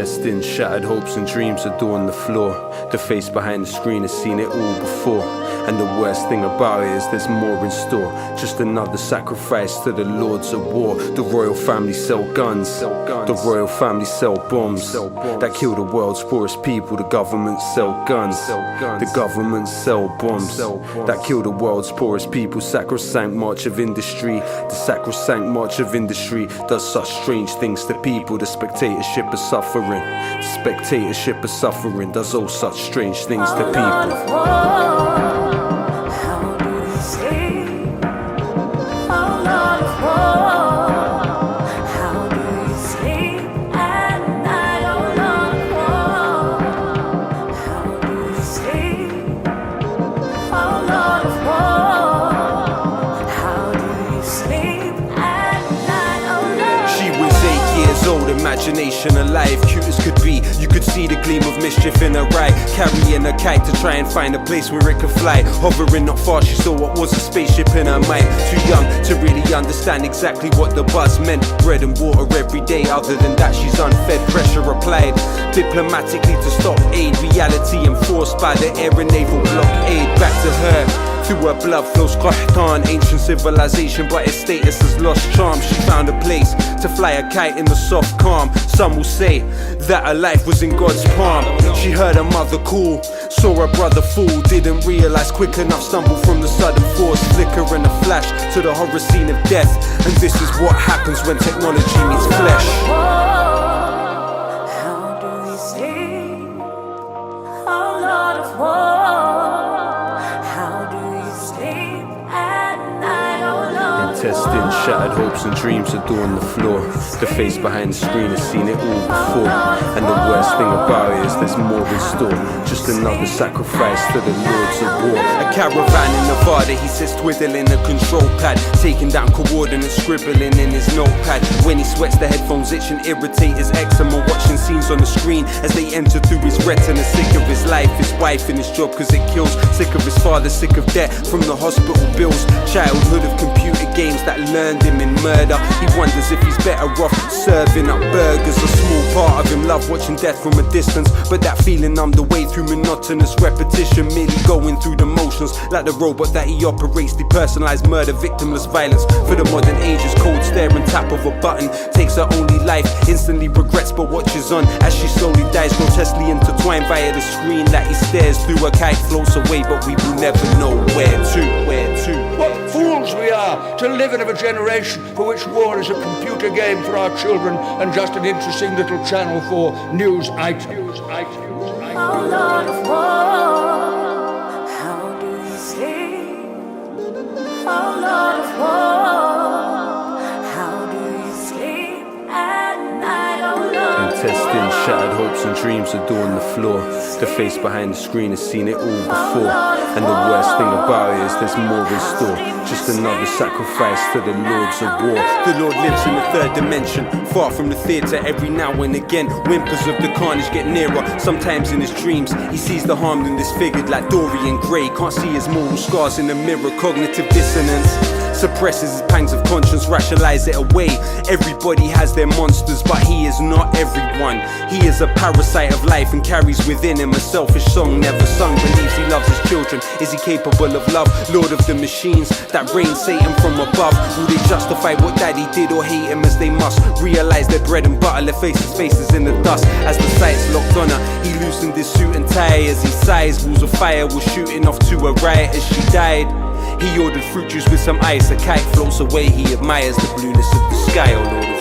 Testing, shattered hopes and dreams adorn the floor. The face behind the screen has seen it all before. And the worst thing about it is there's more in store. Just another sacrifice to the lords of war. The royal family sell guns. The royal family sell bombs that kill the world's poorest people. The government sell guns. The government sell bombs that kill the world's poorest people. Sacrosanct march of industry. The sacrosanct march of industry does such strange things to people. The spectatorship of suffering. The spectatorship of suffering does all such strange things to people. Imagination alive, cute as could be. You could see the gleam of mischief in her eye. Carrying a kite to try and find a place where it could fly. Hovering not far, she saw what was a spaceship in her mind. Too young to really understand exactly what the buzz meant. Bread and water every day, other than that she's unfed. Pressure applied diplomatically to stop aid. Reality enforced by the air and naval blockade. Back to her. Through her blood flows Qahtan, ancient civilization, but its status has lost charm. She found a place to fly a kite in the soft calm. Some will say that her life was in God's palm. She heard her mother call, saw her brother fall. Didn't realize quick enough, stumbled from the sudden force. Flicker and a flash to the horror scene of death. And this is what happens when technology meets flesh. How do we sleep? Oh Lord of war. Testing, shattered hopes and dreams adorn the floor. The face behind the screen has seen it all before. And the worst thing about it is there's more in store. Just another sacrifice to the lords of war. A caravan in Nevada, he says, twiddling a control pad, taking down coordinates, scribbling in his notepad. When he sweats, the headphones itch and irritate his eczema. Watching scenes on the screen as they enter through his retina. Sick of his life, his wife and his job cause it kills. Sick of his father, sick of debt from the hospital bills. Childhood of computer games that learned him in murder. He wonders if he's better off serving up burgers. A small part of him loved watching death from a distance, but that feeling numbed the way through monotonous repetition. Merely going through the motions like the robot that he operates. Depersonalized murder, victimless violence for the modern ages. Cold stare and tap of a button takes her only life. Instantly regrets but watches on as she slowly dies. Grotesquely intertwined via the screen that he stares through. A kite floats away but we will never know where to. What fools we are to live in a generation for which war is a computer game for our children and just an interesting little channel for news items. Oh Lord of war, how do we sleep? Oh Lord of war, how do we sleep at night? Oh Lord. Testing, shattered hopes and dreams adorn the floor. The face behind the screen has seen it all before. And the worst thing about it is there's more in store. Just another sacrifice to the lords of war. The Lord lives in the third dimension, far from the theatre. Every now and again, whimpers of the carnage get nearer. Sometimes in his dreams, he sees the harmed and disfigured like Dorian Gray. Can't see his moral scars in the mirror. Cognitive dissonance suppresses his pangs of conscience, rationalize it away. Everybody has their monsters, but he is not everyone. He is a parasite of life and carries within him a selfish song never sung. Believes he loves his children. Is he capable of love? Lord of the machines that reign Satan from above. Will they justify what daddy did or hate him as they must? Realize their bread and butter, their faces in the dust. As the sights locked on her, he loosened his suit and tie. As he sighs, walls of fire were shooting off to a riot as she died. He ordered fruit juice with some ice. A kite floats away, he admires the blueness of the sky, oh Lord.